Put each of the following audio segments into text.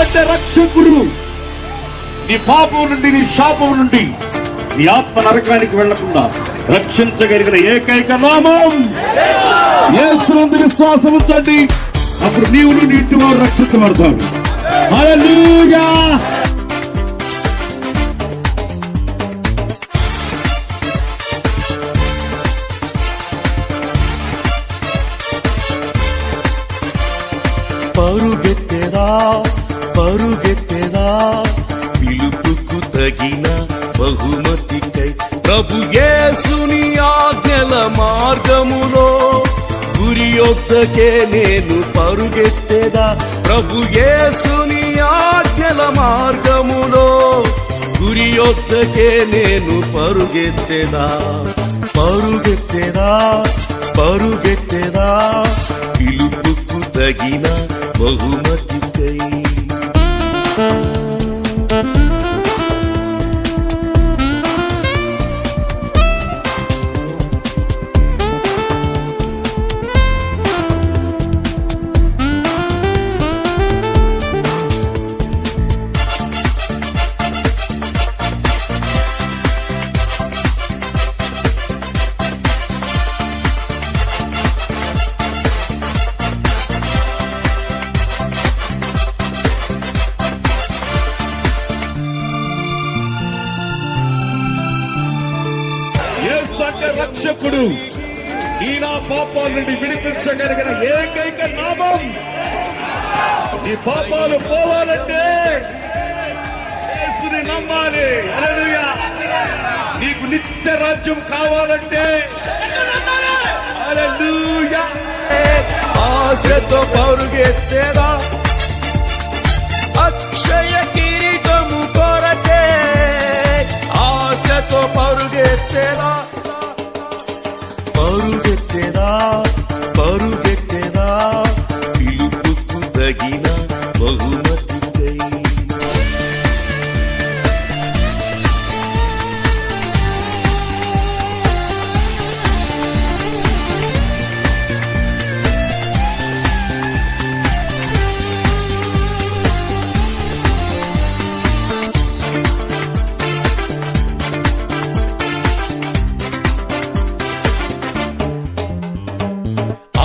అంటే రక్షకుడు. నీ పాపం నుండి, నీ శాపం నుండి, నీ ఆత్మ నరకానికి వెళ్లకుండా రక్షించగలిగిన ఏకైక నామం యేసునందు విశ్వాసం ఉంచండి. అప్పుడు నీవు నీ ఇంటి వారు రక్షించబడతారు. హల్లెలూయా. పరుగెత్తెదా పరుగెత్తెదా పిలుపుకు తగిన బహుమతికై ప్రభు యేసుని ఆజ్ఞల మార్గములో గురి యొద్దకే నేను పరుగెత్తెదా. ప్రభు యేసుని ఆజ్ఞల మార్గములో గురి యొద్దకే నేను పరుగెత్తెదా. పరుగెత్తెదా పరుగెత్తెదా పిలుపుకు తగిన బహుమతికై. యేసు అంటే రక్షకుడు. ఈ నా పాపాల నుండి విడిపించగలిగిన ఏకైక నామం. నీ పాపాలు పోవాలంటే యేసుని నమ్మాలి. హల్లెలూయా. నీకు నిత్య రాజ్యం కావాలంటే హల్లెలూయా. ఆశతో పరుగెత్తెదా అక్షయ కిరీటము కొరకే. ఆశతో పరుగెత్తెదా పరుగెత్తెదా పరుగెత్తెదా పిలుపుకు తగిన బహుమతికై.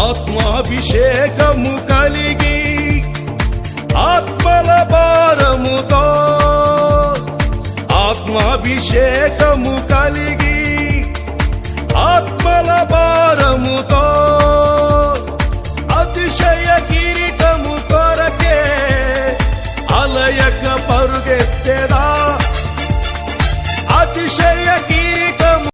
ఆత్మాభిషేకము కలిగి ఆత్మల భారముతో, ఆత్మాభిషేకము కలిగి ఆత్మల భారముతో అతిశయ కిరీటము కొరకే అలయక పరుగెత్తెదా.